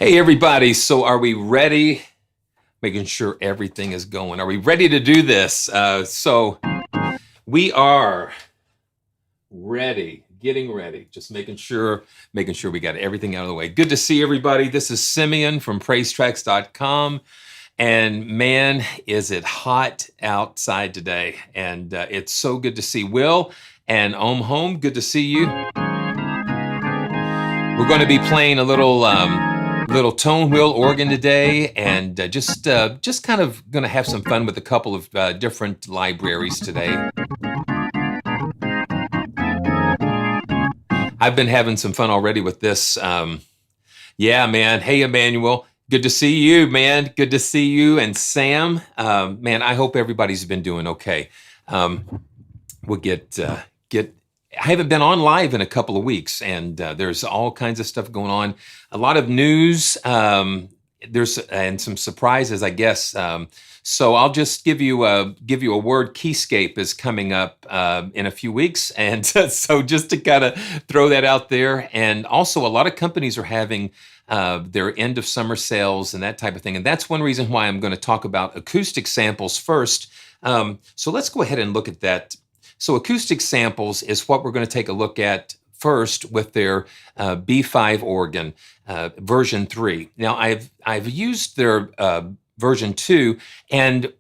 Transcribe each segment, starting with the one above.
Hey everybody, so are we ready? Making sure everything is going. Are we ready to do this? So we are ready, getting ready, just making sure we got everything out of the way. Good to see everybody. This is Simeon from PraiseTracks.com. And man, is it hot outside today. And it's so good to see Will and Home. Good to see you. We're going to be playing a little TONEWHEEL organ today, and just kind of going to have some fun with a couple of different libraries today. I've been having some fun already with this. Yeah, man. Hey, Emmanuel. Good to see you, man. Good to see you. And Sam, man, I hope everybody's been doing okay. We'll get. I haven't been on live in a couple of weeks, and there's all kinds of stuff going on. A lot of news. There's and some surprises, I guess. So I'll just give you a word. Keyscape is coming up in a few weeks, and so just to kind of throw that out there. And also, a lot of companies are having their end of summer sales and that type of thing. And that's one reason why I'm going to talk about Acoustic Samples first. So let's go ahead and look at that. So Acoustic Samples is what we're going to take a look at first with their B-5 organ, version 3. Now, I've used their version 2, and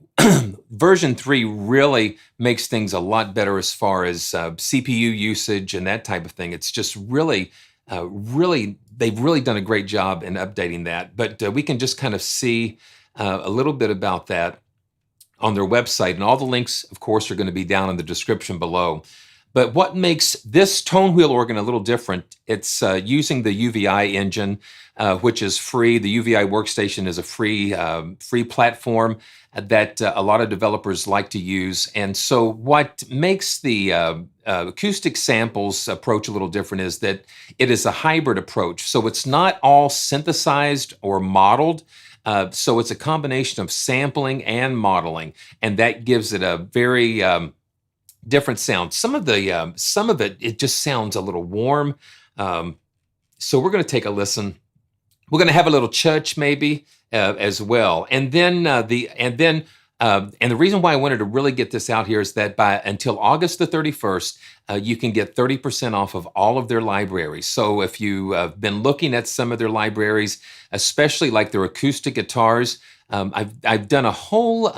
version 3 really makes things a lot better as far as CPU usage and that type of thing. It's just really, they've really done a great job in updating that. But we can just kind of see a little bit about that on their website, and all the links, of course, are going to be down in the description below. But what makes this TONEWHEEL organ a little different, it's using the UVI engine, which is free. The UVI workstation is a free platform that a lot of developers like to use. And so what makes the Acoustic Samples approach a little different is that it is a hybrid approach. So it's not all synthesized or modeled. So it's a combination of sampling and modeling, and that gives it a very different sound. Some of it just sounds a little warm. So we're going to take a listen. We're going to have a little church maybe as well, and the reason why I wanted to really get this out here is that until August the 31st, you can get 30% off of all of their libraries. So if you've been looking at some of their libraries, especially like their acoustic guitars, I've done a whole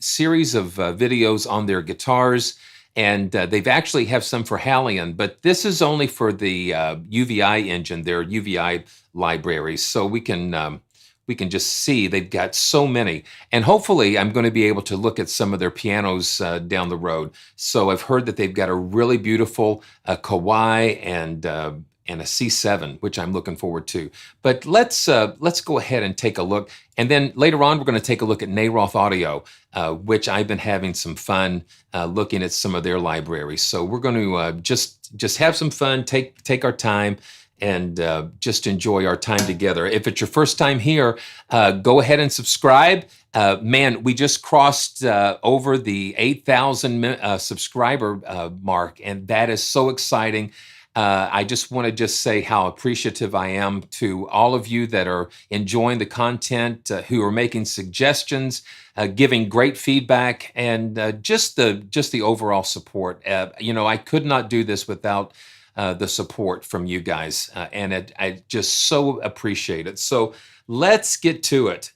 series of videos on their guitars, and they've actually have some for Hallian, but this is only for the UVI engine, their UVI libraries. So we can just see they've got so many. And hopefully I'm going to be able to look at some of their pianos down the road. So I've heard that they've got a really beautiful Kawai and a C7, which I'm looking forward to. But let's go ahead and take a look. And then later on, we're going to take a look at Naroth Audio, which I've been having some fun looking at some of their libraries. So we're going to just have some fun, take our time, and just enjoy our time together. If it's your first time here, go ahead and subscribe. Man, we just crossed over the 8,000 subscriber mark, and that is so exciting. I just want to say how appreciative I am to all of you that are enjoying the content, who are making suggestions, giving great feedback, and just the overall support. I could not do this without the support from you guys, and I just so appreciate it. So let's get to it.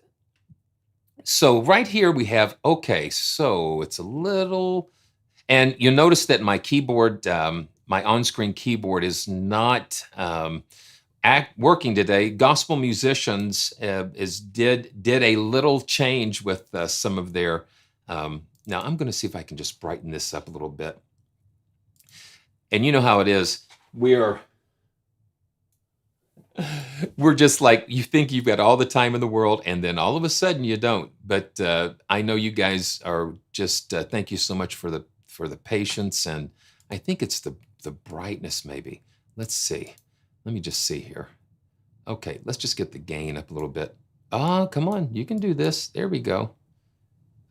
So right here we have, okay, so it's a little, and you'll notice that my keyboard, my on-screen keyboard is not working today. Gospel Musicians did a little change with some of their, now I'm going to see if I can just brighten this up a little bit. And you know how it is. We're just like, you think you've got all the time in the world, and then all of a sudden you don't. But I know you guys are just, thank you so much for the patience, and I think it's the brightness maybe. Let's see. Let me just see here. Okay, let's just get the gain up a little bit. Oh, come on, you can do this. There we go.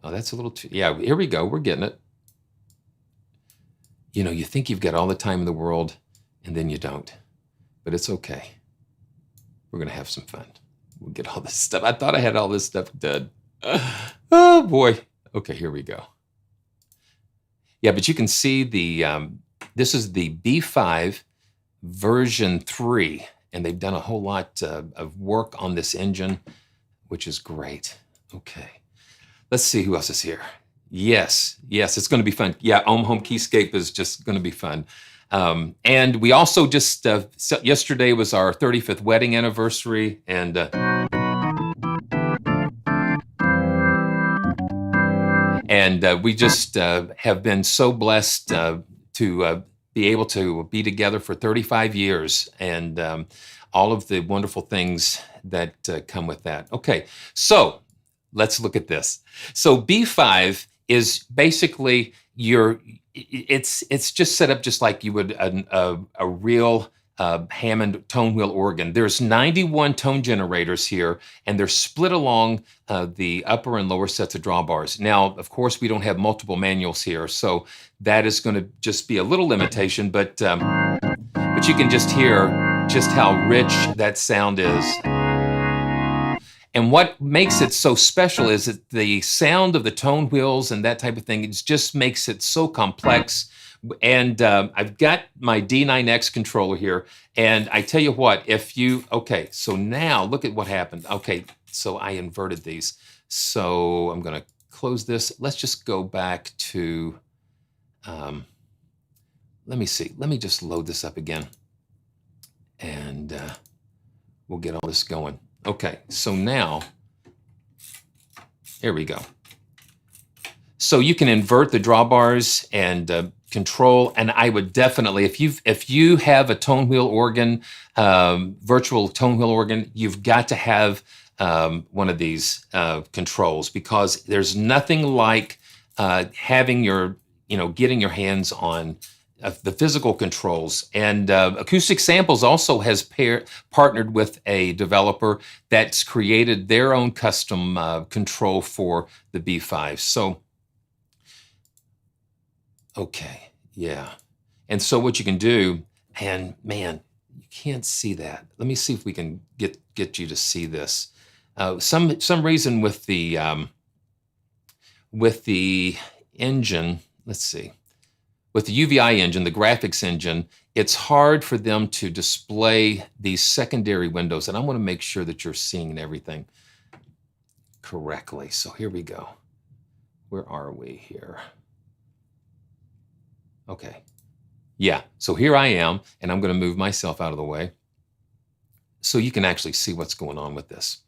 Oh, that's a little too, yeah, here we go. We're getting it. You think you've got all the time in the world, and then you don't. But it's okay. We're going to have some fun. We'll get all this stuff. I thought I had all this stuff done. Oh boy. Okay, here we go. Yeah, but you can see the, this is the B-5 version 3, and they've done a whole lot of work on this engine, which is great. Okay, let's see who else is here. Yes, it's going to be fun. Yeah, Home Keyscape is just going to be fun. And we also just, yesterday was our 35th wedding anniversary, and we just have been so blessed to be able to be together for 35 years, and all of the wonderful things that come with that. Okay, so let's look at this. So B-5 is basically it's just set up just like you would a real Hammond tone wheel organ. There's 91 tone generators here, and they're split along the upper and lower sets of drawbars. Now, of course, we don't have multiple manuals here, so that is going to just be a little limitation, but you can just hear just how rich that sound is. And what makes it so special is that the sound of the tone wheels and that type of thing, it just makes it so complex. And I've got my D9X controller here, and I tell you what, okay, so now look at what happened. Okay, so I inverted these. So I'm gonna close this. Let's just go back to, let me see, let me just load this up again, and we'll get all this going. Okay, so now, here we go. So you can invert the drawbars and control, and I would definitely, if you have a tone wheel organ, virtual tone wheel organ, you've got to have one of these controls, because there's nothing like having getting your hands on the physical controls. And Acoustic Samples also has partnered with a developer that's created their own custom control for the B-5. So, okay, yeah. And so what you can do, and man, you can't see that. Let me see if we can get you to see this. Some reason with the engine, let's see. With the UVI engine, the graphics engine, it's hard for them to display these secondary windows, and I want to make sure that you're seeing everything correctly. So here we go. Where are we here? Okay. Yeah, so here I am, and I'm going to move myself out of the way so you can actually see what's going on with this.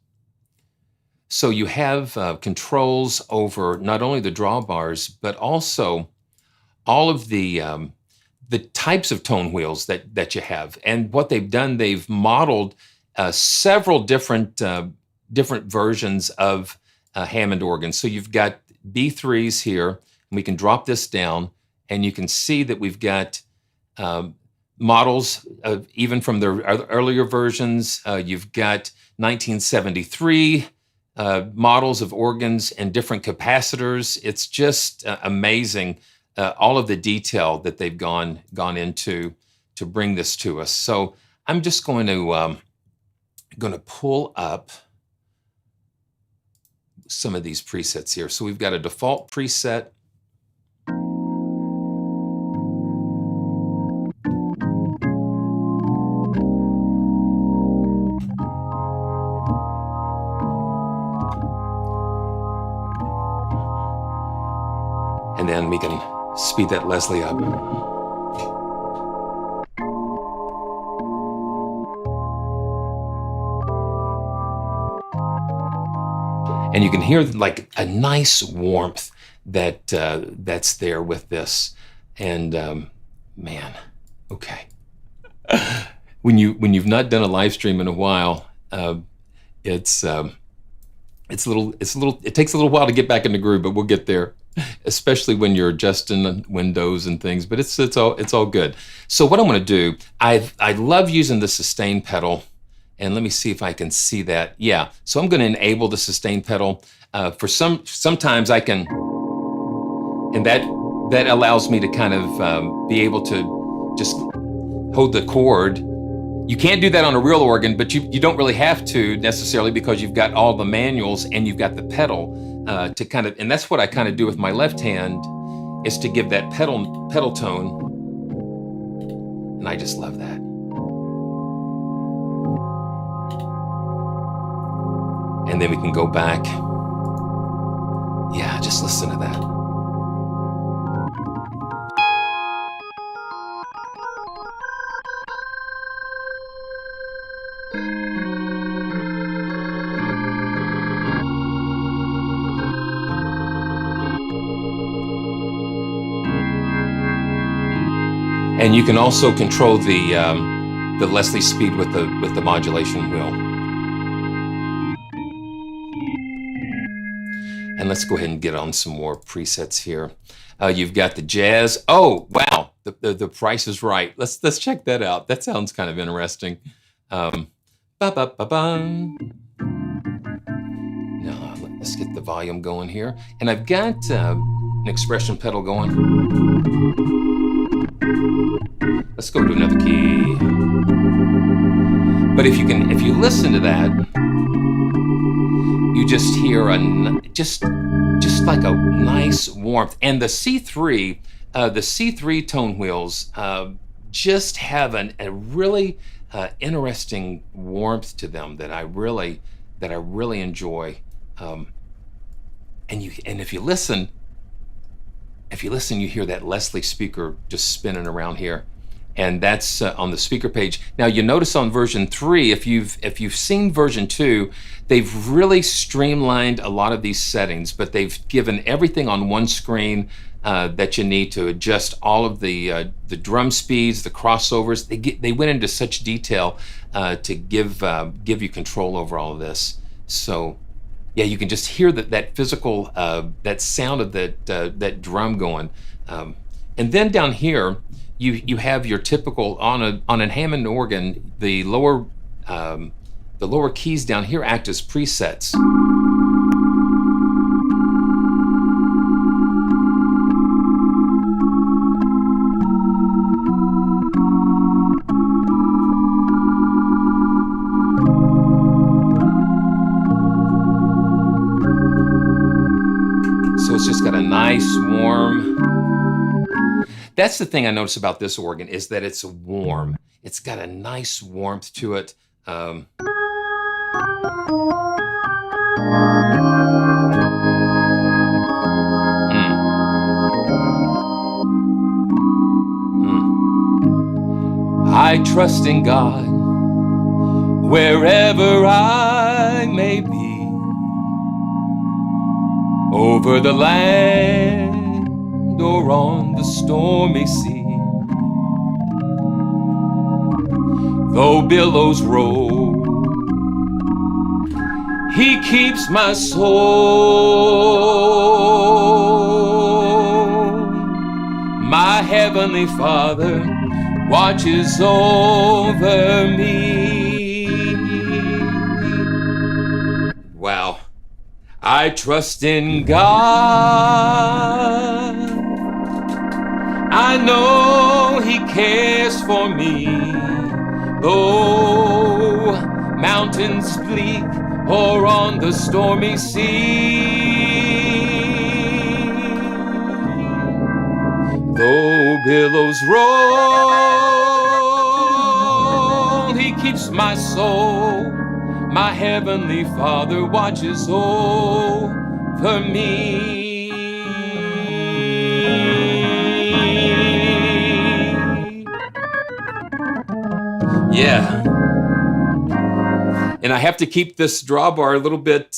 So you have controls over not only the drawbars, but also all of the types of tone wheels that you have. And what they've done, they've modeled several different versions of Hammond organs. So you've got B3s here, and we can drop this down, and you can see that we've got models even from the earlier versions. You've got 1973 models of organs and different capacitors. It's just amazing. All of the detail that they've gone into to bring this to us. So I'm just going to pull up some of these presets here. So we've got a default preset. And then we can speed that Leslie up. And you can hear like a nice warmth that's there with this. And man, okay. When you've not done a live stream in a while, it takes a little while to get back in the groove, but we'll get there. Especially when you're adjusting windows and things, but it's all good. So what I'm going to do, I love using the sustain pedal, and let me see if I can see that. Yeah, so I'm going to enable the sustain pedal. Sometimes I can, and that allows me to kind of be able to just hold the chord You can't do that on a real organ, but you don't really have to necessarily, because you've got all the manuals and you've got the pedal to kind of, and that's what I kind of do with my left hand, is to give that pedal tone. And I just love that. And then we can go back. Yeah, just listen to that. And you can also control the Leslie speed with the modulation wheel. And let's go ahead and get on some more presets here. You've got the jazz. Oh wow, the price is right. Let's check that out. That sounds kind of interesting. Now let's get the volume going here, and I've got an expression pedal going. Let's go to another key. But if you listen to that, you just hear just like a nice warmth. And the C3 tone wheels just have a really interesting warmth to them that I really enjoy. And if you listen, you hear that Leslie speaker just spinning around here, and that's on the speaker page. Now you notice on version 3, if you've seen version 2, they've really streamlined a lot of these settings, but they've given everything on one screen that you need to adjust all of the drum speeds, the crossovers. They went into such detail to give you control over all of this. So yeah, you can just hear that physical, that sound of that drum going. And then down here, you have your typical, on a Hammond organ, the lower keys down here act as presets. So it's just got a nice warm. That's the thing I notice about this organ, is that it's warm. It's got a nice warmth to it. I trust in God wherever I may be, over the land or on the stormy sea. Though billows roll, He keeps my soul. My Heavenly Father watches over me. Wow. I trust in God. I know He cares for me. Though mountains bleak or on the stormy sea, though billows roll, He keeps my soul. My Heavenly Father watches over me. Yeah. And I have to keep this drawbar a little bit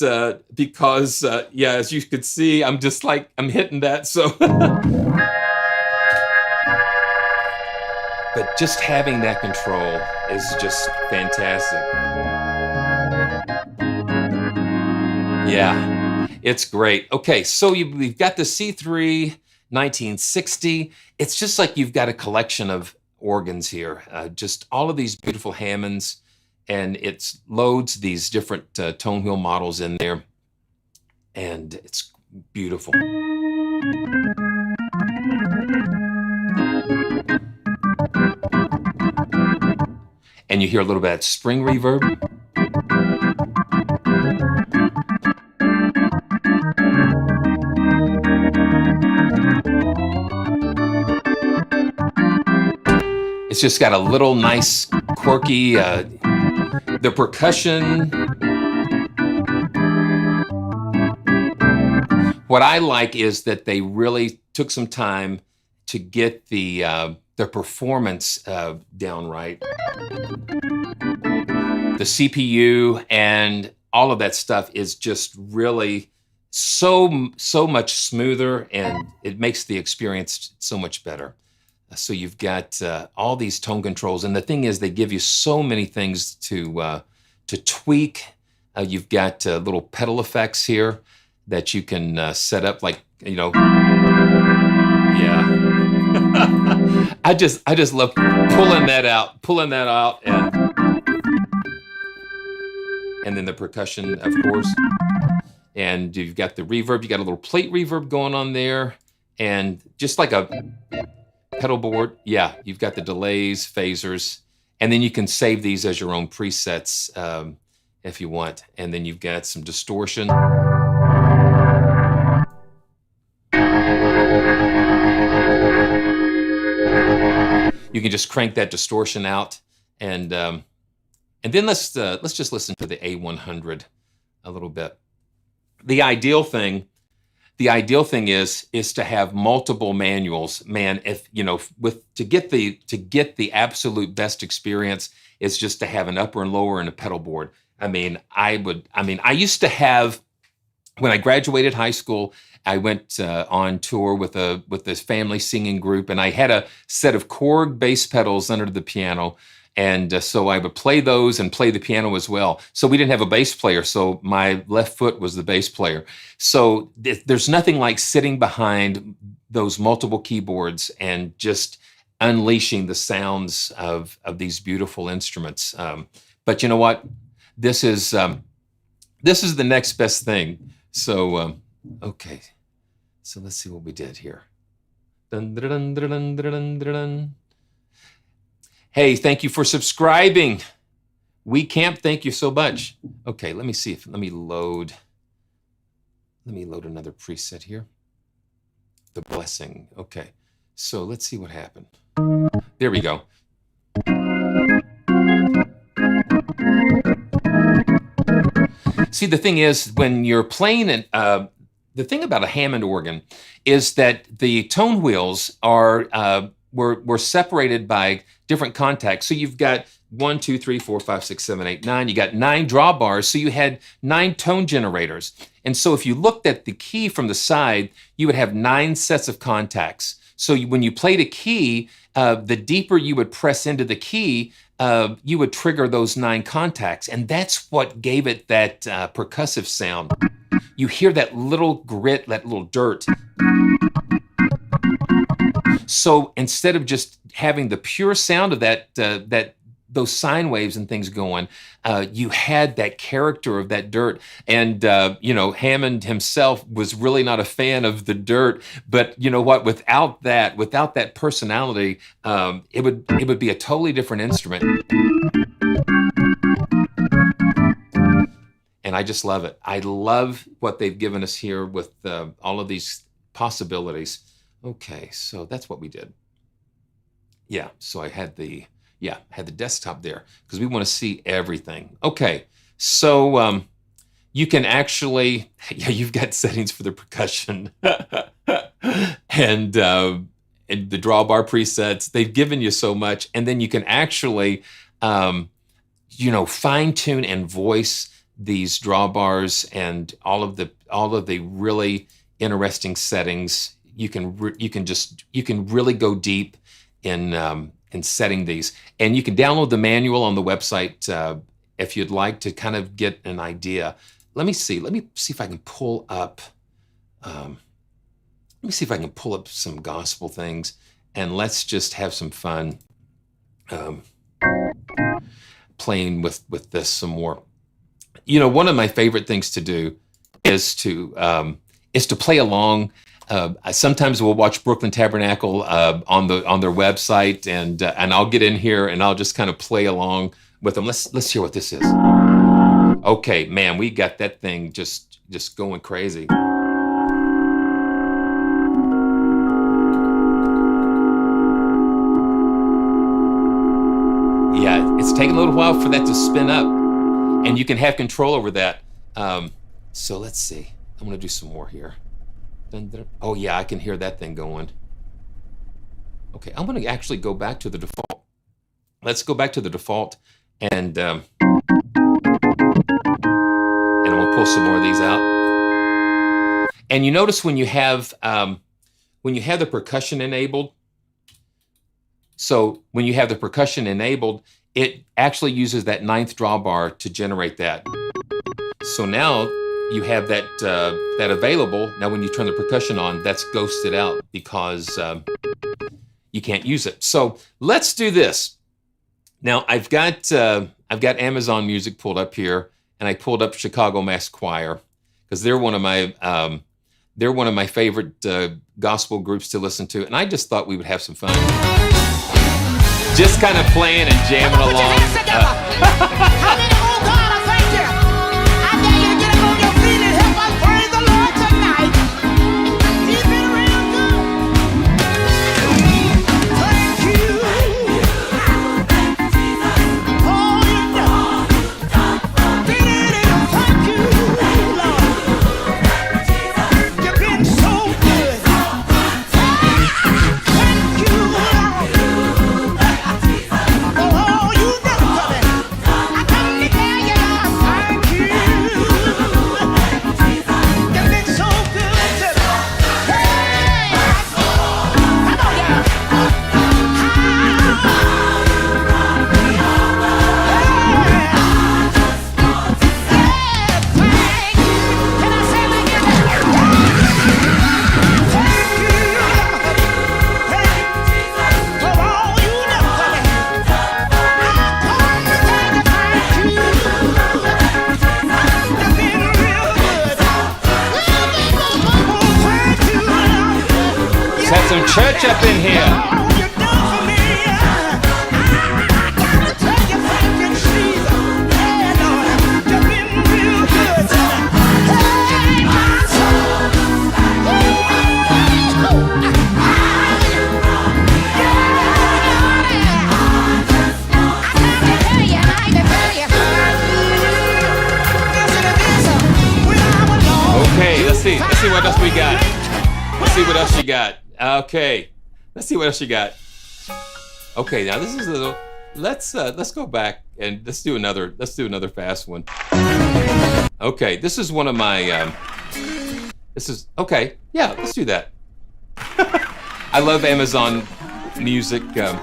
because, yeah, as you could see, I'm just like, I'm hitting that, so. But just having that control is just fantastic. Yeah, it's great. Okay, so we've got the C3 1960. It's just like you've got a collection of organs here, just all of these beautiful Hammonds, and it loads these different tone wheel models in there, and it's beautiful. and you hear a little bit of that spring reverb. It's just got a little nice, quirky, the percussion. What I like is that they really took some time to get the performance down right. The CPU and all of that stuff is just really so much smoother, and it makes the experience so much better. So you've got all these tone controls, and the thing is, they give you so many things to tweak. You've got little pedal effects here that you can set up, like, you know. Yeah. I just love pulling that out, and then the percussion, of course. And you've got the reverb. You got a little plate reverb going on there, and just like a pedal board. Yeah, you've got the delays, phasers, and then you can save these as your own presets if you want. And then you've got some distortion. You can just crank that distortion out, and then let's just listen to the A100 a little bit. The ideal thing is to have multiple manuals. Man, if you know, to get the absolute best experience, is just to have an upper and lower and a pedal board. I used to have, when I graduated high school, I went on tour with this family singing group, and I had a set of Korg bass pedals under the piano. And so I would play those and play the piano as well. So we didn't have a bass player, so my left foot was the bass player. So there's nothing like sitting behind those multiple keyboards and just unleashing the sounds of these beautiful instruments. But you know what? This is the next best thing. So okay, so let's see what we did here. Dun, dun, dun, dun, dun, dun, dun. Hey, thank you for subscribing. We Camp, thank you so much. Okay, let me load another preset here. The Blessing. Okay, so let's see what happened. There we go. See, the thing is, when you're playing the thing about a Hammond organ is that the tone wheels are were separated by different contacts. So you've got 1, 2, 3, 4, 5, 6, 7, 8, 9. You got 9 drawbars. So you had 9 tone generators. And so if you looked at the key from the side, you would have 9 sets of contacts. So when you played a key, the deeper you would press into the key, you would trigger those 9 contacts. And that's what gave it that percussive sound. You hear that little grit, that little dirt. So instead of just having the pure sound of those sine waves and things going, you had that character of that dirt. And Hammond himself was really not a fan of the dirt. But you know what? Without that personality, it would be a totally different instrument. And I just love it. I love what they've given us here with all of these possibilities. Okay, so that's what we did. Yeah, so I had the desktop there because we want to see everything. Okay, so you can actually, you've got settings for the percussion and the drawbar presets. They've given you so much, and then you can actually, fine tune and voice these drawbars and all of the really interesting settings. You can really go deep in setting these, and you can download the manual on the website if you'd like to kind of get an idea. Let me see if I can pull up. Let me see if I can pull up some gospel things, and let's just have some fun playing with this some more. One of my favorite things to do is to play along I sometimes will watch Brooklyn Tabernacle on their website, and I'll get in here and I'll just kind of play along with them. Let's hear what this is. Okay, man, we got that thing just going crazy. Yeah, it's taking a little while for that to spin up, and you can have control over that. So let's see. I'm gonna do some more here. Oh yeah, I can hear that thing going. Okay, I'm gonna actually go back to the default. Let's go back to the default, and I'm gonna pull some more of these out. And you notice when you have the percussion enabled. So when you have the percussion enabled, it actually uses that 9th drawbar to generate that. So now you have that available. Now when you turn the percussion on, that's ghosted out because you can't use it. So let's do this. Now I've got Amazon Music pulled up here, and I pulled up Chicago Mass Choir because they're one of my favorite gospel groups to listen to, and I just thought we would have some fun. Just kind of playing and jamming along. How many oh God, I thank you. I dare you to get up on your feet and help us praise the Lord tonight. He's been real good. Thank you. Oh, you know. Thank you, Lord. You've been so good. Thank you, Lord. Some church up in here. Okay, let's see what else we got. Let's see what else you got. Okay, let's see what else you got. Okay, now this is a little. Let's go back and let's do another fast one. Okay, this is one of my. This is okay. Yeah, let's do that. I love Amazon Music. Yeah.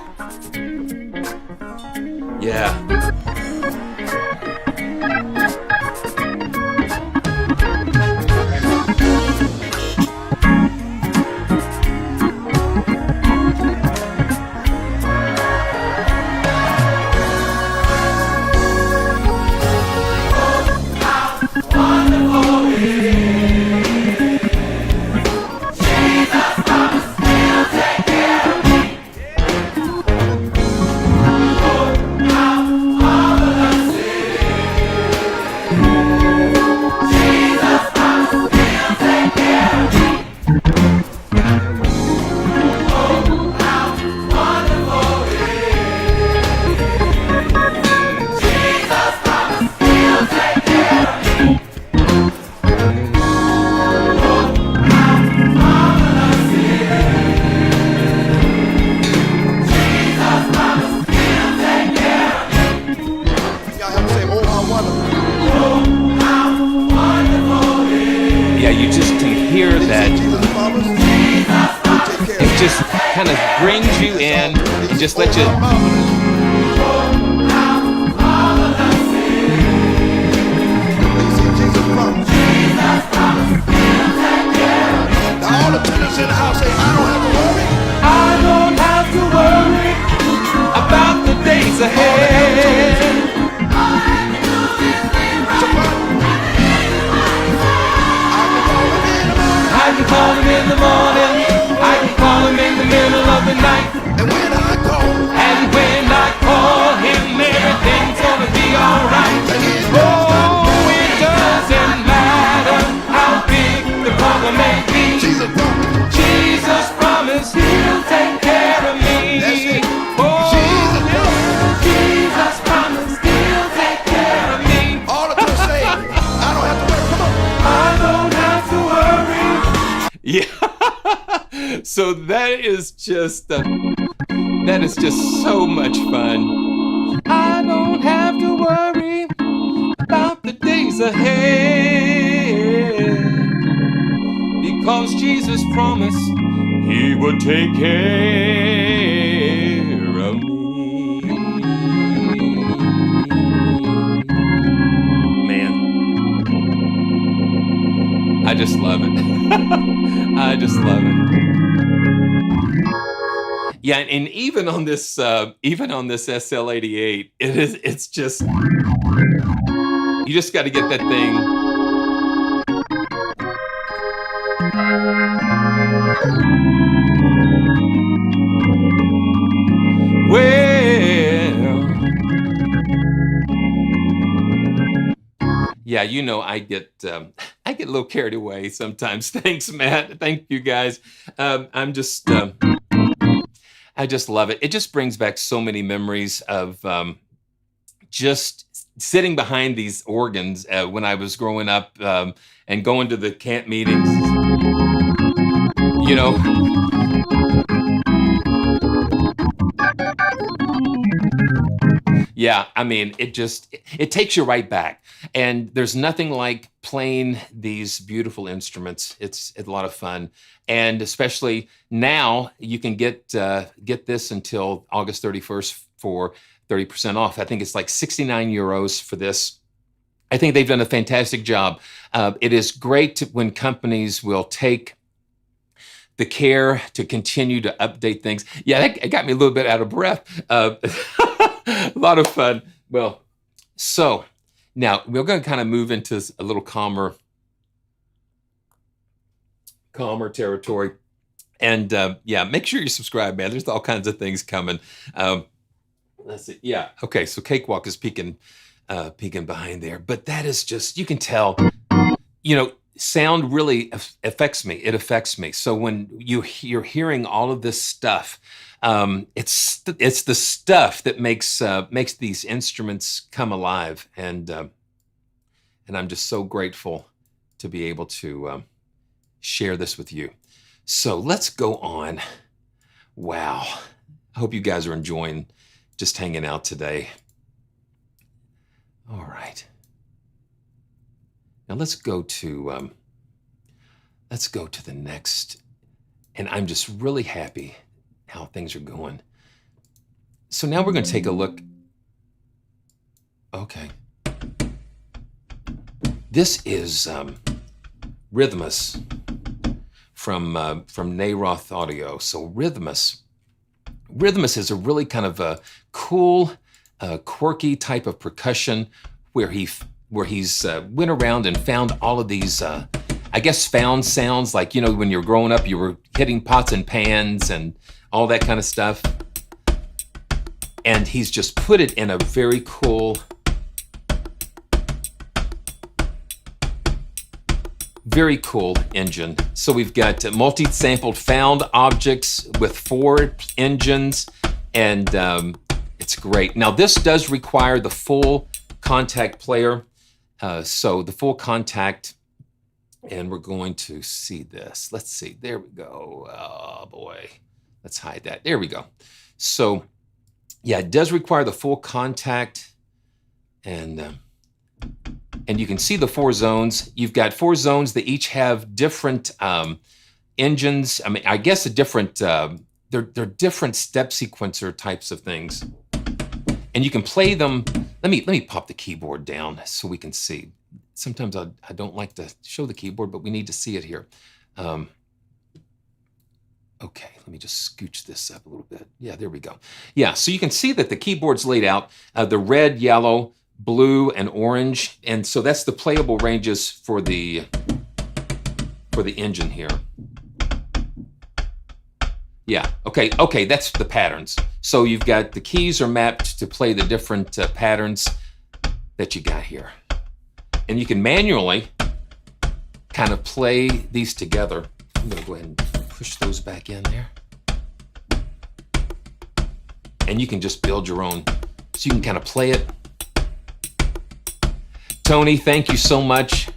Hear that it just kind of brings you in and just let you. All the tenants in the house say, I don't have to worry about the days ahead. I can call him in the morning. So that is just so much fun. I don't have to worry about the days ahead, because Jesus promised He would take care of me. Man, I just love it. I just love it. Yeah, and even on this SL88, it's just, you just got to get that thing. Well, yeah, you know, I get a little carried away sometimes. Thanks, Matt. Thank you, guys. I just love it. It just brings back so many memories of just sitting behind these organs when I was growing up and going to the camp meetings. You know, yeah, I mean, it takes you right back. And there's nothing like playing these beautiful instruments. It's a lot of fun. And especially now, you can get this until August 31st for 30% off. I think it's like 69 euros for this. I think they've done a fantastic job. It is great when companies will take the care to continue to update things. Yeah, it got me a little bit out of breath. A lot of fun. Well, so now we're going to kind of move into a little calmer territory. And yeah, make sure you subscribe, man. There's all kinds of things coming. Let's see. Yeah. Okay. So Cakewalk is peeking behind there, but that is just, you can tell, you know, sound really affects me. It affects me. So when you're hearing all of this stuff, it's the stuff that makes these instruments come alive, and I'm just so grateful to be able to share this with you. So let's go on. Wow, I hope you guys are enjoying just hanging out today. All right, now let's go to the next, and I'm just really happy how things are going. So now we're going to take a look. Okay. This is RHYTHMUS from Naroth Audio. So RHYTHMUS is a really kind of a cool, quirky type of percussion where he's went around and found all of these I guess found sounds, like, you know, when you're growing up, you were hitting pots and pans and all that kind of stuff. And he's just put it in a very cool, engine. So we've got multi-sampled found objects with 4 engines, and it's great. Now this does require the full contact player. So the full contact, and we're going to see this. Let's see, there we go. Oh boy, let's hide that. There we go. So yeah, it does require the full contact, and you can see the 4 zones. You've got 4 zones that each have different engines. I mean, I guess a different, they're different step sequencer types of things. And you can play them. Let me pop the keyboard down so we can see. Sometimes I don't like to show the keyboard, but we need to see it here. Okay, let me just scooch this up a little bit. Yeah, there we go. Yeah, so you can see that the keyboard's laid out, the red, yellow, blue, and orange. And so that's the playable ranges for the engine here. Yeah, okay, that's the patterns. So you've got the keys are mapped to play the different patterns that you got here. And you can manually kind of play these together. I'm gonna go ahead and push those back in there. And you can just build your own. So you can kind of play it. Tony, thank you so much.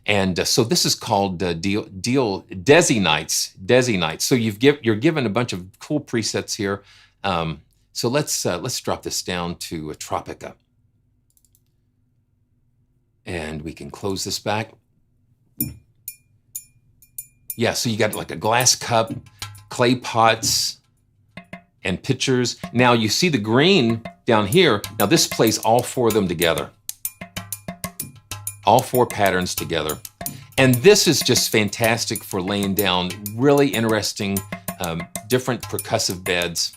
And so this is called Desi Nights. So you're given a bunch of cool presets here. So let's drop this down to a Tropica. And we can close this back. Yeah, so you got like a glass cup, clay pots, and pitchers. Now you see the green down here. Now this plays all four of them together. All four patterns together. And this is just fantastic for laying down really interesting, different percussive beds.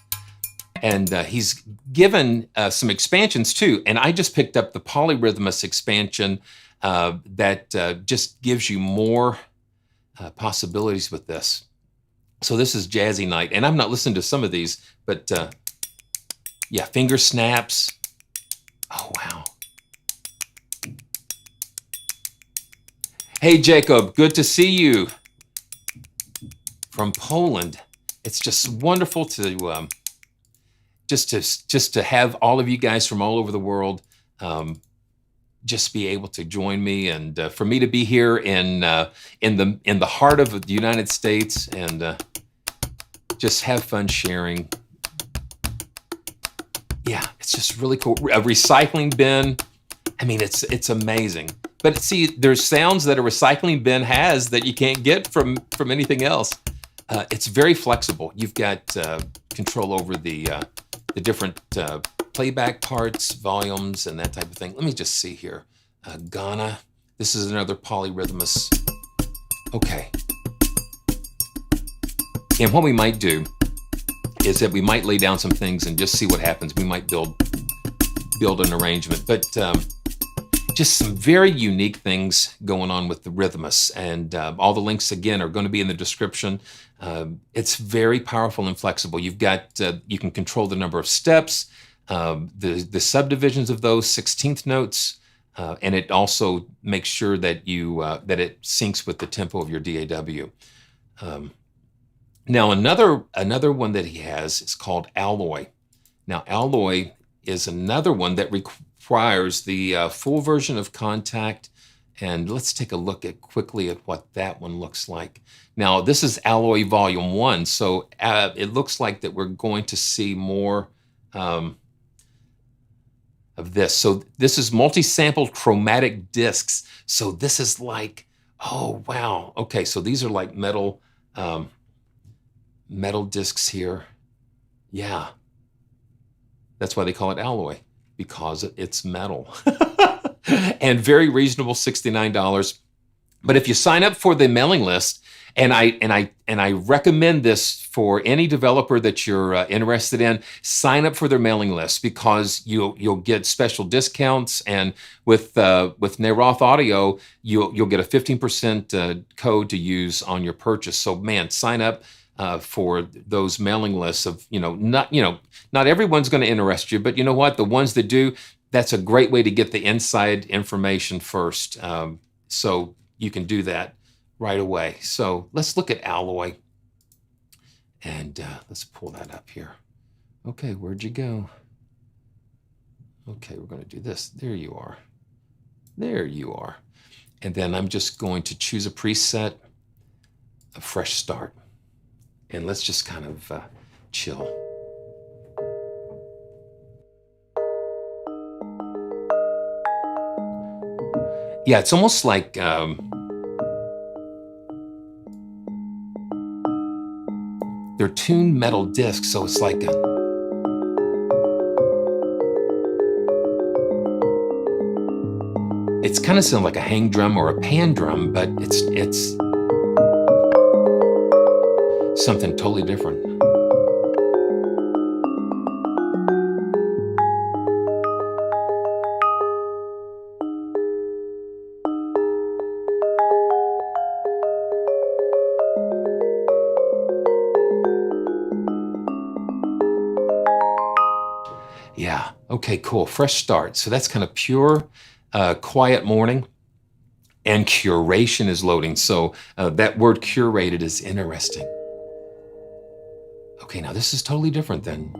And he's given some expansions too. And I just picked up the PolyRhythmus expansion that just gives you more possibilities with this. So this is Jazzy Night. And I'm not listening to some of these, but yeah, finger snaps. Oh, wow. Hey, Jacob, good to see you from Poland. It's just wonderful to just to have all of you guys from all over the world just be able to join me, and for me to be here in the heart of the United States and just have fun sharing. Yeah, it's just really cool. A recycling bin. I mean, it's amazing. But see, there's sounds that a recycling bin has that you can't get from anything else. It's very flexible. You've got control over the different playback parts, volumes, and that type of thing. Let me just see here. Ghana. This is another PolyRhythmus. Okay. And what we might do is that we might lay down some things and just see what happens. We might build an arrangement, but just some very unique things going on with the RHYTHMUS, and all the links again are going to be in the description. It's very powerful and flexible. You've got you can control the number of steps, the subdivisions of those 16th notes, and it also makes sure that you that it syncs with the tempo of your DAW. Now another one that he has is called Alloy. Now Alloy is another one that requires the full version of Contact, and let's take a look quickly at what that one looks like. Now this is Alloy Volume 1, so it looks like that we're going to see more of this. So this is multi-sampled chromatic discs. So this is like, oh wow, okay, so these are like metal discs here. Yeah, that's why they call it Alloy, because it's metal. And very reasonable, $69. But if you sign up for the mailing list, and I recommend this for any developer that you're interested in, sign up for their mailing list, because you'll get special discounts, and with Naroth Audio, you'll get a 15% code to use on your purchase. So man, sign up for those mailing lists of, not everyone's going to interest you, but you know what? The ones that do, that's a great way to get the inside information first. So you can do that right away. So let's look at Alloy, and let's pull that up here. Okay, where'd you go? Okay, we're going to do this. There you are. There you are. And then I'm just going to choose a preset, a fresh start. And let's just kind of chill. Yeah, it's almost like they're tuned metal discs, so it's like it's kind of sound like a hang drum or a pan drum, but it's something totally different. Yeah, okay, cool. Fresh start. So that's kind of pure, quiet morning. And curation is loading. So that word curated is interesting. Okay, now this is totally different then.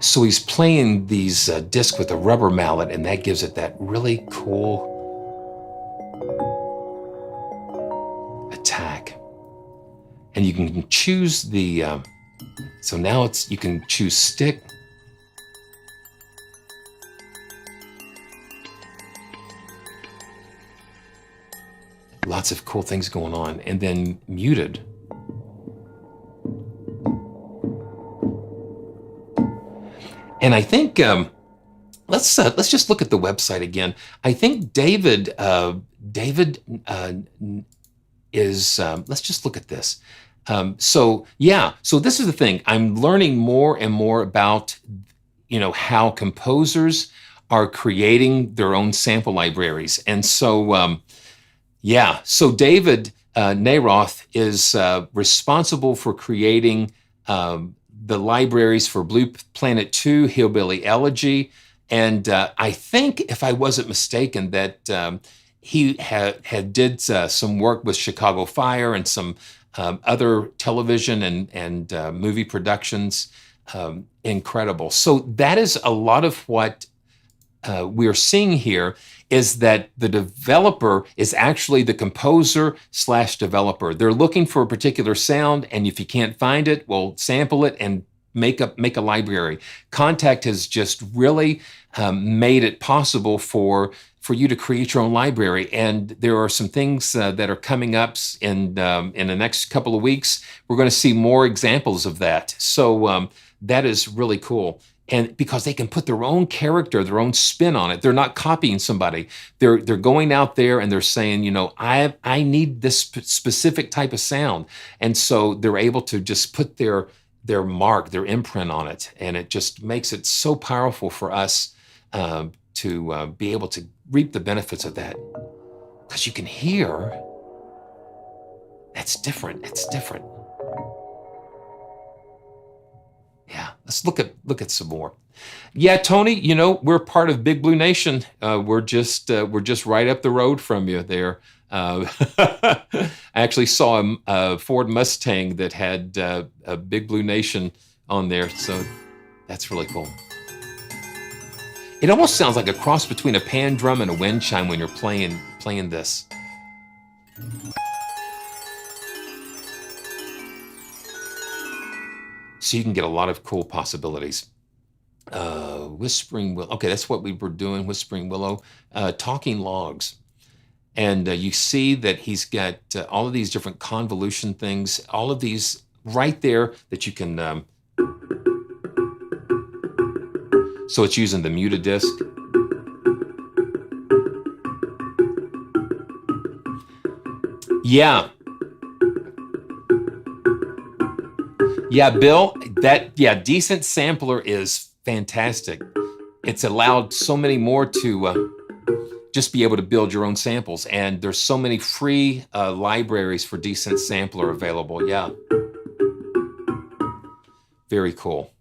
So he's playing these discs with a rubber mallet, and that gives it that really cool attack. And you can choose the, so now you can choose stick. Lots of cool things going on. And then muted. And I think, let's just look at the website again. I think David is, let's just look at this. So this is the thing. I'm learning more and more about, how composers are creating their own sample libraries. And so, so David Naroth is responsible for creating the libraries for Blue Planet 2, Hillbilly Elegy, and I think, if I wasn't mistaken, that he had did some work with Chicago Fire and some other television and movie productions. Incredible. So that is a lot of what we're seeing here, is that the developer is actually the composer / developer. They're looking for a particular sound, and if you can't find it, well, sample it and make a library. Kontakt has just really made it possible for you to create your own library. And there are some things that are coming up in the next couple of weeks. We're going to see more examples of that. So that is really cool. And because they can put their own character, their own spin on it. They're not copying somebody. They're going out there and they're saying, I need this specific type of sound. And so they're able to just put their mark, their imprint on it. And it just makes it so powerful for us to be able to reap the benefits of that. Because you can hear, that's different. It's different. Yeah, let's look at some more. Yeah, Tony, we're part of Big Blue Nation. We're just right up the road from you there. I actually saw a Ford Mustang that had a Big Blue Nation on there, so that's really cool. It almost sounds like a cross between a pan drum and a wind chime when you're playing this. So you can get a lot of cool possibilities. Whispering Willow. Okay, that's what we were doing, Whispering Willow. Talking Logs. And you see that he's got all of these different convolution things, all of these right there that you can... so it's using the muted disc. Yeah. Yeah, Bill, Decent Sampler is fantastic. It's allowed so many more to just be able to build your own samples. And there's so many free libraries for Decent Sampler available. Yeah. Very cool.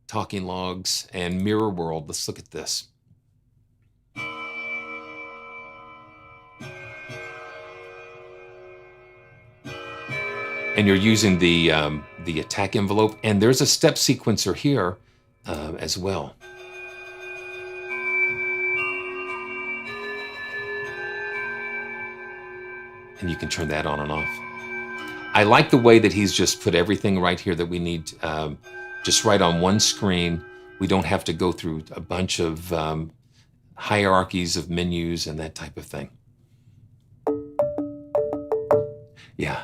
Talking Logs and Mirror World. Let's look at this. And you're using the attack envelope, and there's a step sequencer here as well. And you can turn that on and off. I like the way that he's just put everything right here that we need, just right on one screen. We don't have to go through a bunch of hierarchies of menus and that type of thing. Yeah.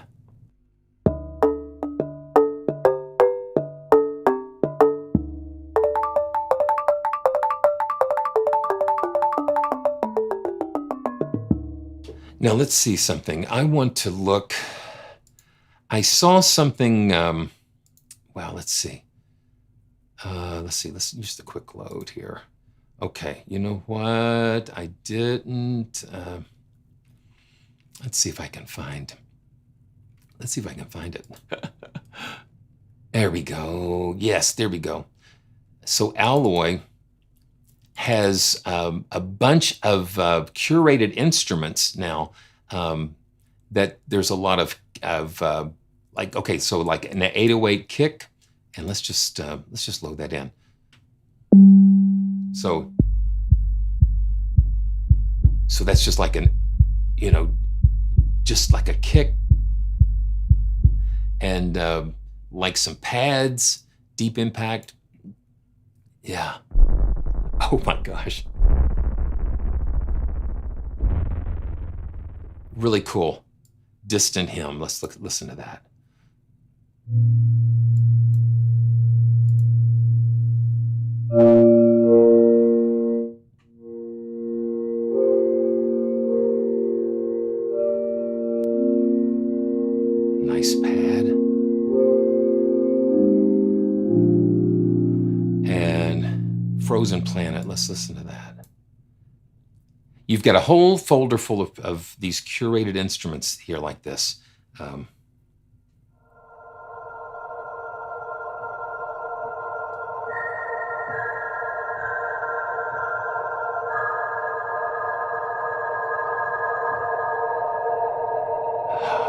Now let's see something. I want to look. I saw something. Well, let's see. Let's use the quick load here. Okay, you know what? I didn't. Let's see if I can find. Let's see if I can find it. There we go. Yes, there we go. So Alloy has a bunch of curated instruments now that there's a lot of like, okay, so like an 808 kick, and let's just load that in. So that's just like just like a kick and like some pads, deep impact. Yeah. Oh my gosh. Really cool. Distant hymn. Let's listen to that. Nice pad. And Frozen Planet. Let's listen to that. You've got a whole folder full of these curated instruments here like this.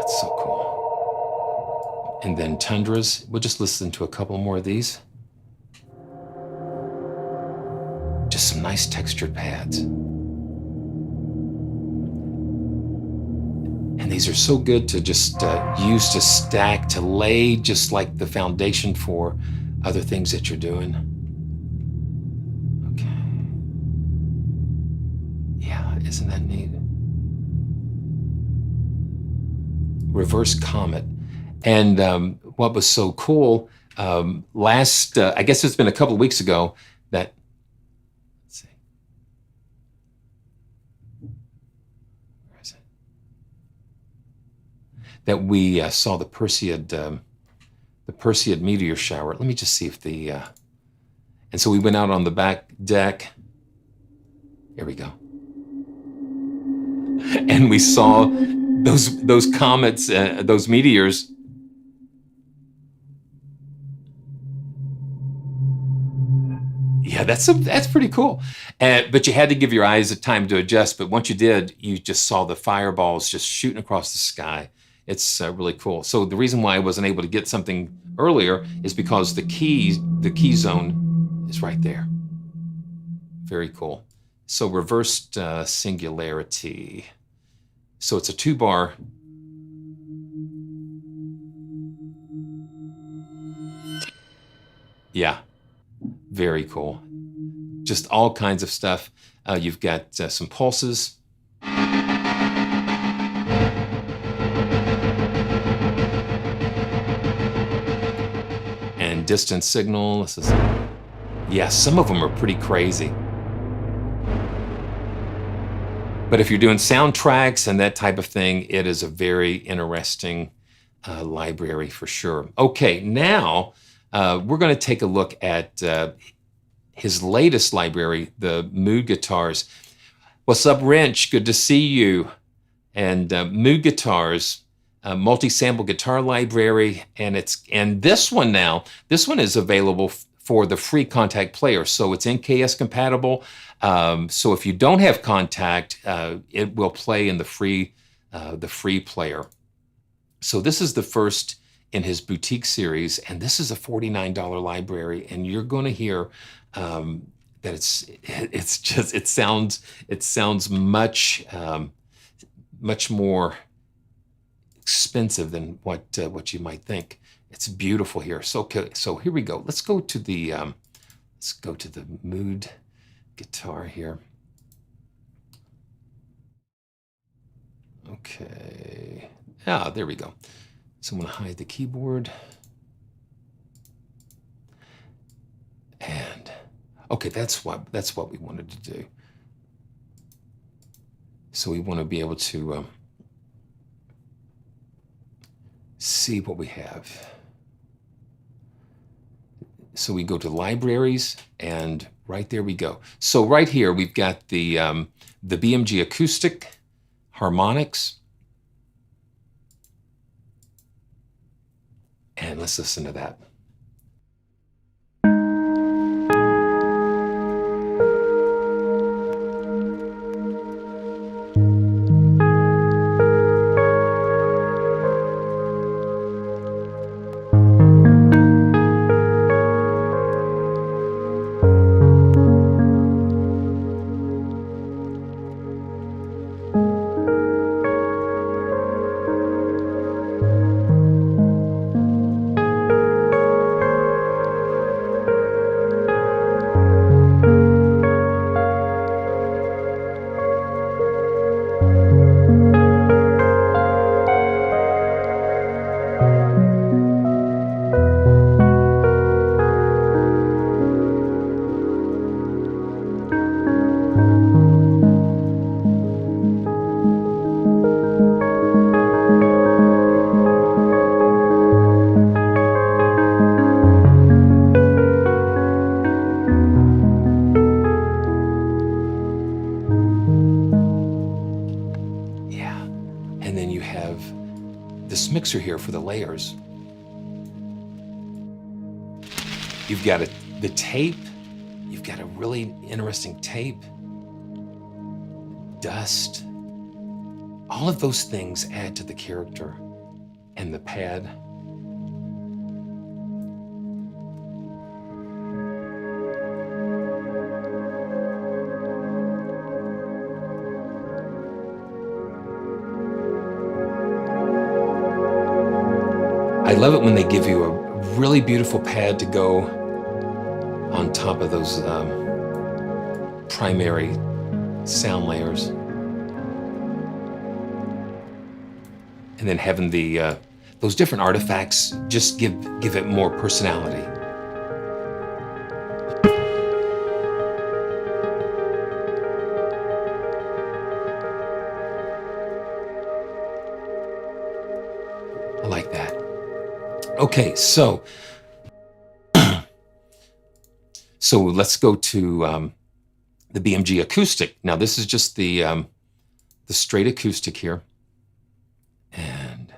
It's so cool. And then Tundras. We'll just listen to a couple more of these. Just some nice textured pads. And these are so good to just use to stack, to lay just like the foundation for other things that you're doing. Okay. Yeah, isn't that neat? Reverse Comet. And what was so cool, I guess it's been a couple of weeks ago that, let's see. Where is it? That we saw the Perseid meteor shower. Let me just see if and so we went out on the back deck. Here we go. And we saw those comets, those meteors. Yeah, that's pretty cool. But you had to give your eyes a time to adjust. But once you did, you just saw the fireballs just shooting across the sky. It's really cool. So the reason why I wasn't able to get something earlier is because the key zone is right there. Very cool. So reversed singularity. So it's a 2-bar. Yeah, very cool. Just all kinds of stuff. You've got some pulses. And distant signal. Yeah, some of them are pretty crazy. But if you're doing soundtracks and that type of thing, it is a very interesting library for sure. Okay, now we're going to take a look at his latest library, the Mood Guitars. What's up, Wrench? Good to see you. And Mood Guitars, multi-sample guitar library, and this one is available for the free Contact player, so it's NKS compatible. So if you don't have Contact, it will play in the free player. So this is the first in his boutique series, and this is a $49 library, and you're going to hear that it sounds much more expensive than what you might think. It's beautiful here. So here we go. Let's go to the Mood guitar here. Okay. There we go. So I'm going to hide the keyboard. And okay, that's what we wanted to do. So we want to be able to see what we have. So we go to libraries, and right there we go. So right here we've got the BMG acoustic harmonics, and let's listen to that. this mixer here for the layers. You've got the tape. You've got a really interesting tape. Dust. All of those things add to the character. And the pad. I love it when they give you a really beautiful pad to go on top of those primary sound layers. And then having the those different artifacts just give it more personality. I like that. Okay, so let's go to the BMG acoustic. Now this is just the straight acoustic here, and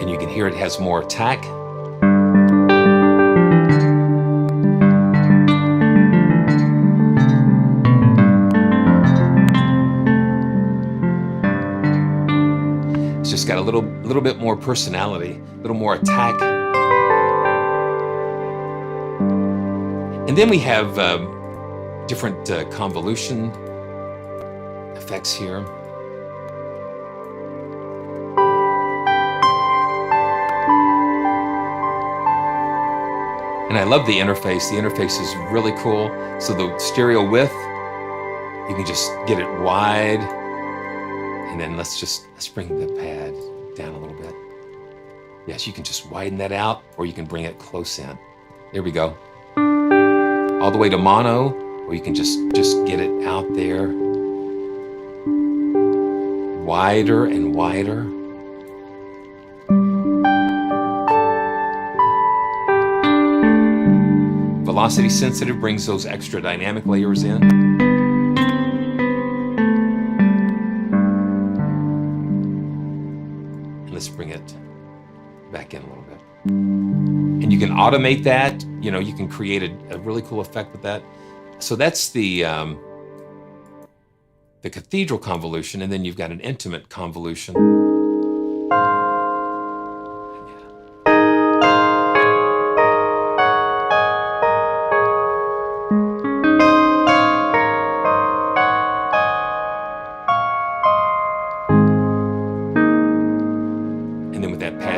you can hear it has more attack. Just got a little bit more personality, a little more attack. And then we have different convolution effects here. And I love the interface. The interface is really cool. So the stereo width, you can just get it wide. And then let's bring the pad down a little bit. Yes, you can just widen that out, or you can bring it close in. There we go. All the way to mono, or you can just get it out there. Wider and wider. Velocity sensitive brings those extra dynamic layers in. Let's bring it back in a little bit. And you can automate that. You know, you can create a really cool effect with that. So that's the cathedral convolution, and then you've got an intimate convolution.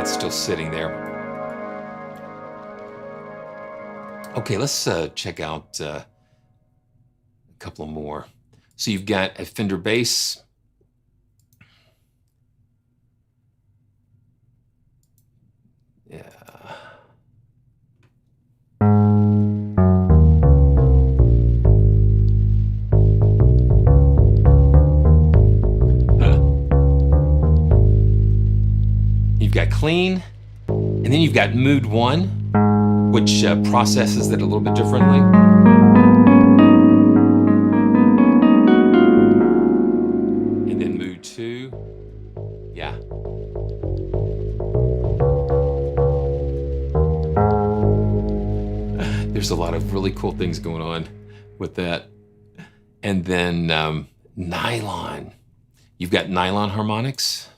Still sitting there. Okay, let's check out a couple more. So you've got a Fender bass. Yeah. You've got clean, and then you've got mood 1, which processes it a little bit differently. And then mood 2, yeah. There's a lot of really cool things going on with that. And then nylon. You've got nylon harmonics.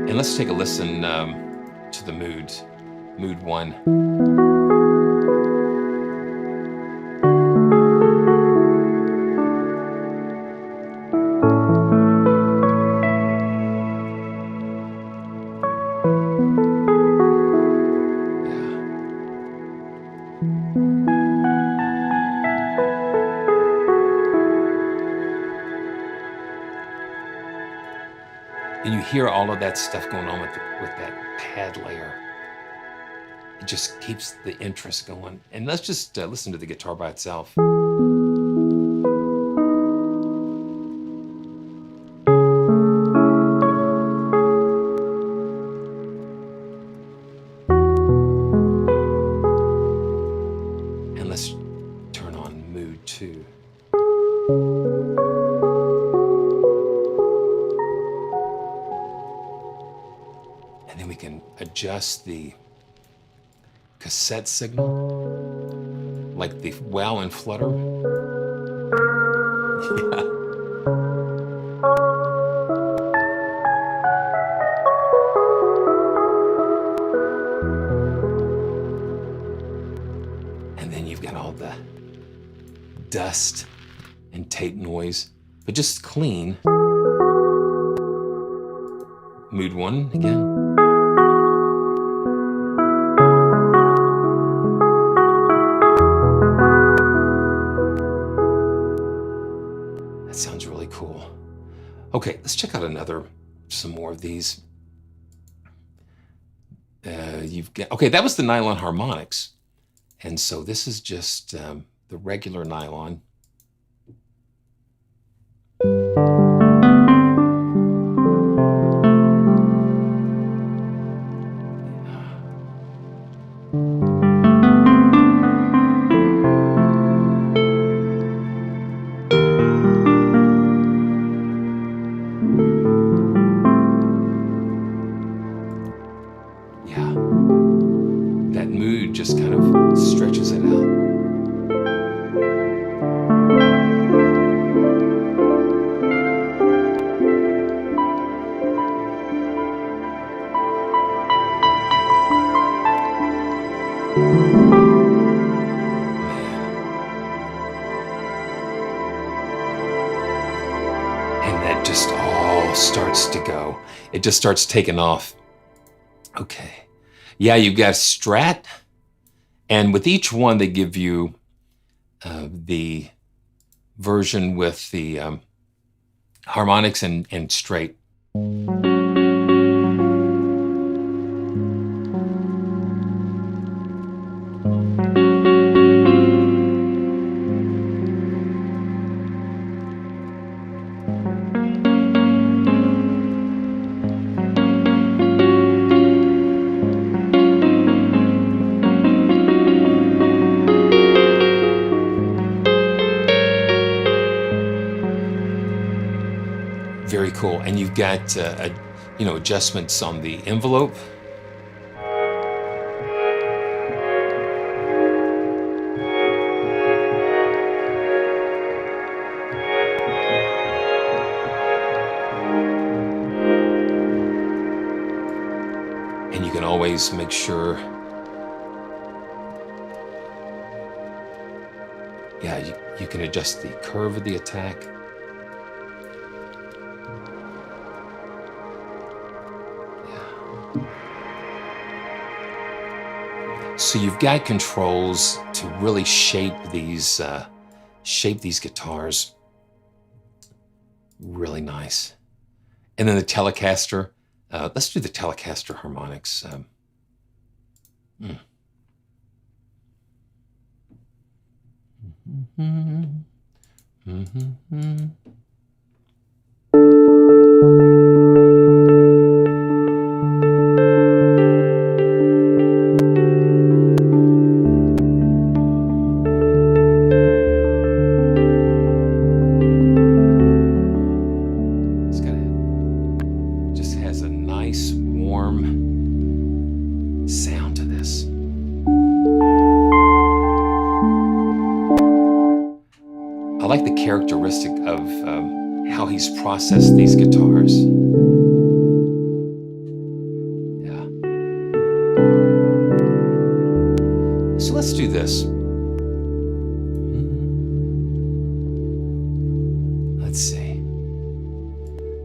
Let's take a listen to the mood 1. And you hear all of that stuff going on with that pad layer. It just keeps the interest going. And let's just listen to the guitar by itself. And let's turn on mood too. And then we can adjust the cassette signal, like the wow and flutter. Yeah. And then you've got all the dust and tape noise, but just clean. Mood 1 again. Sounds really cool. Okay, let's check out some more of these. Okay, that was the nylon harmonics. And so this is just the regular nylon. That mood just kind of stretches it out. And that just all starts to go. It just starts taking off. Okay. Yeah, you've got Strat, and with each one they give you the version with the harmonics and straight. Very cool. And you've got adjustments on the envelope. And you can always make sure, you can adjust the curve of the attack. So you've got controls to really shape these guitars. Really nice. And then the Telecaster. Let's do the Telecaster harmonics. I like the characteristic of how he's processed these guitars. Yeah. So let's do this. Let's see.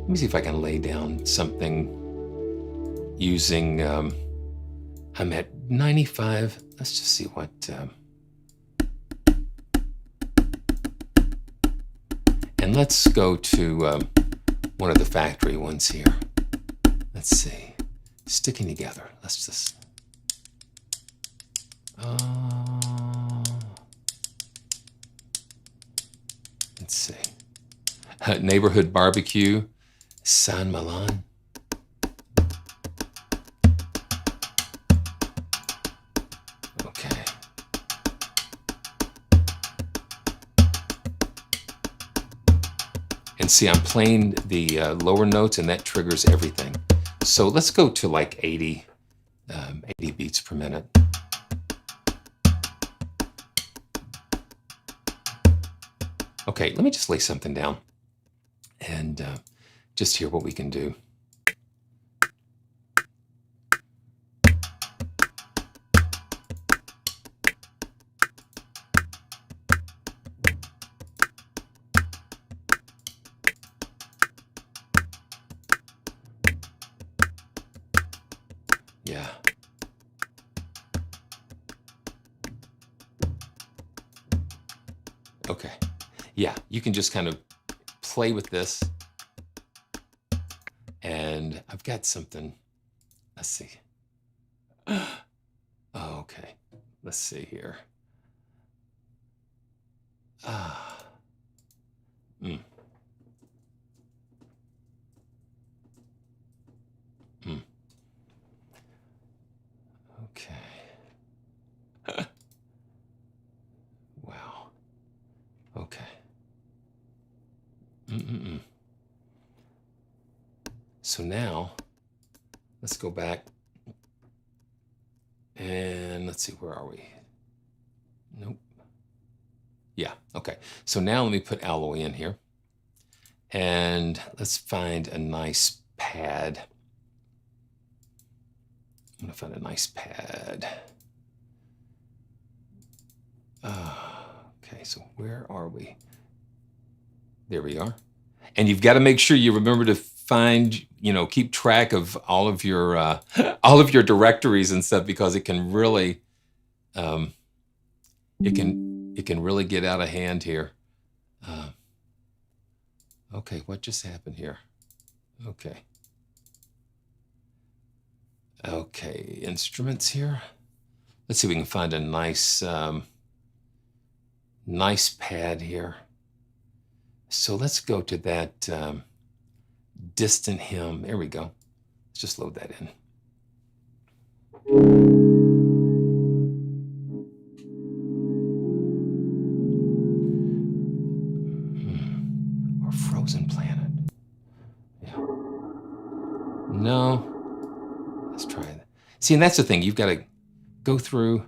Let me see if I can lay down something using, I'm at 95. Let's just see what, and let's go to one of the factory ones here. Let's see. Sticking together. Let's just. Let's see. Neighborhood Barbecue, San Milan. Okay. And see, I'm playing the lower notes, and that triggers everything. So let's go to like 80 beats per minute. Okay, let me just lay something down and just hear what we can do. Yeah. Okay. Yeah, you can just kind of play with this. And I've got something. Let's see. Okay. Let's see here. Okay. Wow. Okay. So now, let's go back and let's see, where are we? Nope. Yeah, okay. So now let me put alloy in here and let's find a nice pad. I'm gonna find a nice pad. Okay, so where are we? There we are. And you've got to make sure you remember to find, keep track of all of your directories and stuff, because it can really, it can really get out of hand here. Okay, what just happened here? Okay. Okay, instruments here. Let's see if we can find a nice, nice pad here. So let's go to that distant hymn. There we go. Let's just load that in. Or Frozen Planet. Yeah. No. Let's try that. See, and that's the thing. You've got to go through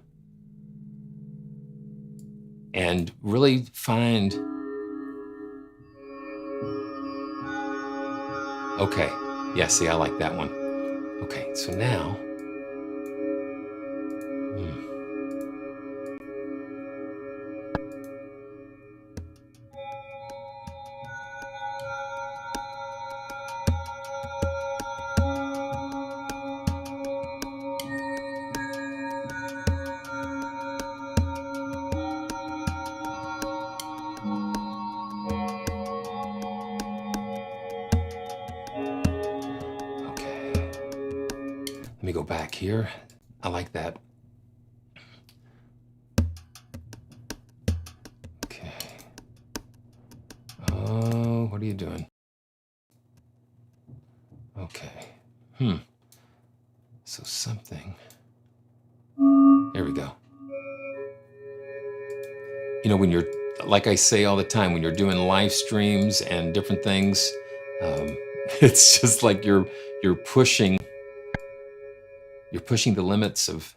and really find. Okay, yeah, see, I like that one. Okay, so now, let me go back here. I like that. Okay. Oh, what are you doing? Okay. So something. There we go. When you're, like I say all the time, when you're doing live streams and different things, it's just like you're pushing the limits of.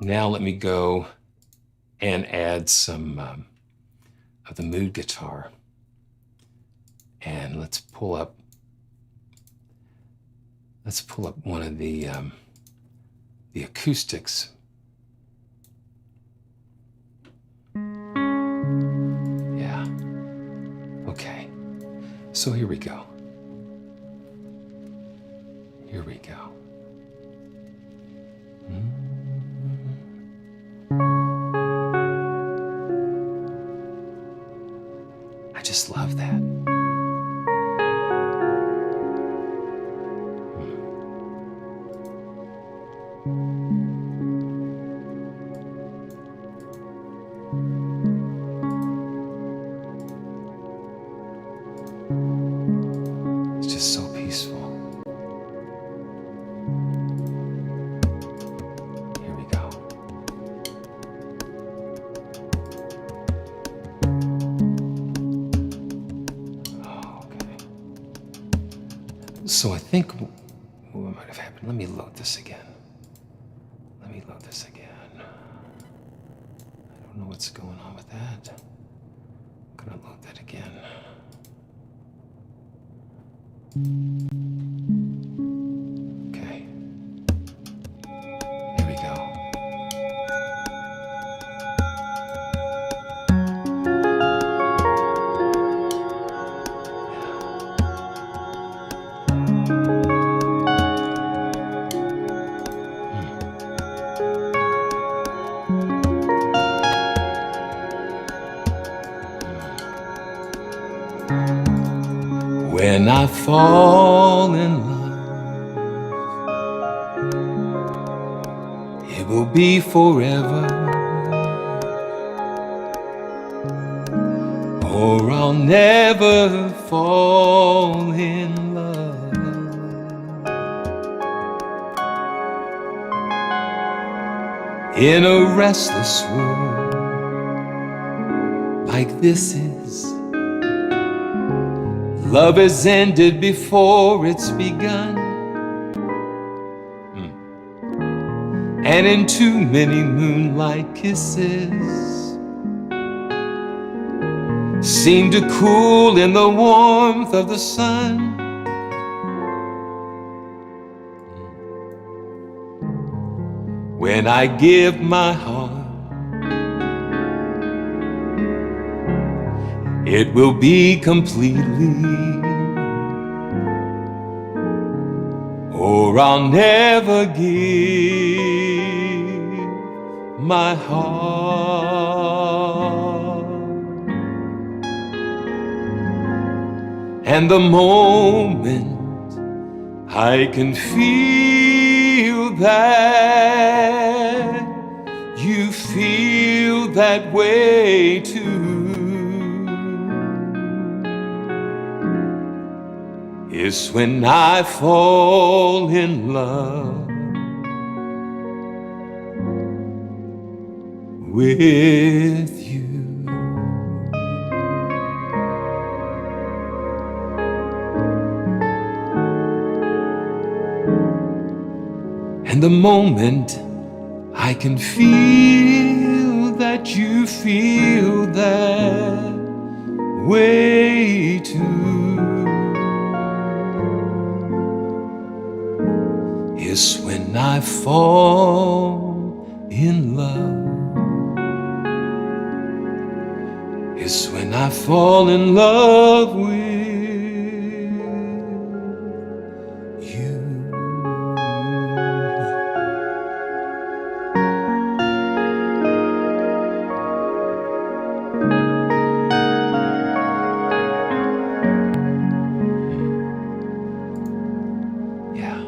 Now let me go and add some of the mood guitar. And let's pull up one of the acoustics. Yeah. Okay. So here we go. Here we go. I just love that. It's just so peaceful. Here we go. Okay. So I think what might have happened, let me load this again. Let me load this again. I don't know what's going on with that. I'm gonna load that again. Okay. Here we go. When I fall in love, it will be forever, or I'll never fall in love. In a restless world like this is, love has ended before it's begun, and in too many moonlight kisses seem to cool in the warmth of the sun. When I give my heart, it will be completely, or I'll never give my heart. And the moment I can feel that you feel that way too is when I fall in love with you. And the moment I can feel that you feel that way too is when I fall in love. Is when I fall in love with you. Yeah.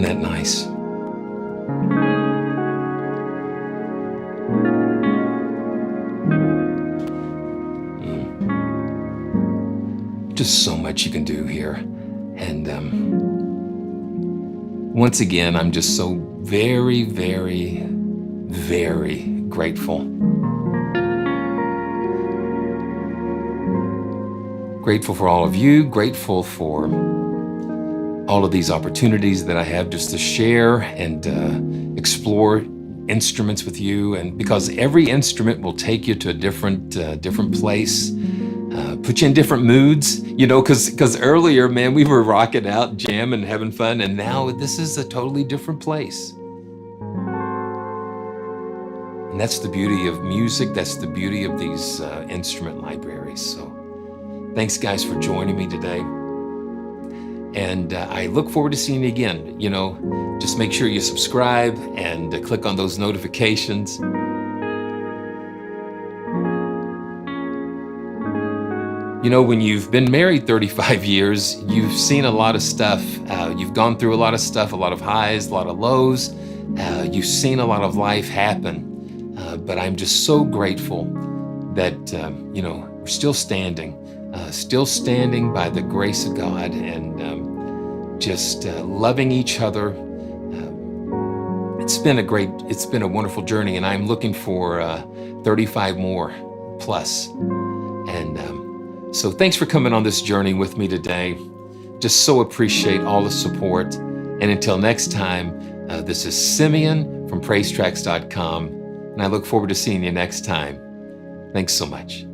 that nice? Just so much you can do here. And once again, I'm just so very, very, very grateful. Grateful for all of you, grateful for all of these opportunities that I have just to share and explore instruments with you. And because every instrument will take you to a different place, put you in different moods, you know, because earlier, man, we were rocking out, jamming, having fun, and now this is a totally different place. And that's the beauty of music. That's the beauty of these instrument libraries. So thanks, guys, for joining me today. And I look forward to seeing you again. You know, just make sure you subscribe and click on those notifications. You know, when you've been married 35 years, you've seen a lot of stuff. You've gone through a lot of stuff, a lot of highs, a lot of lows. You've seen a lot of life happen. But I'm just so grateful that, you know, we're still standing by the grace of God and just loving each other. It's been a wonderful journey, and I'm looking for 35 more plus. And so thanks for coming on this journey with me today. Just so appreciate all the support. And until next time, this is Simeon from PraiseTracks.com, and I look forward to seeing you next time. Thanks so much.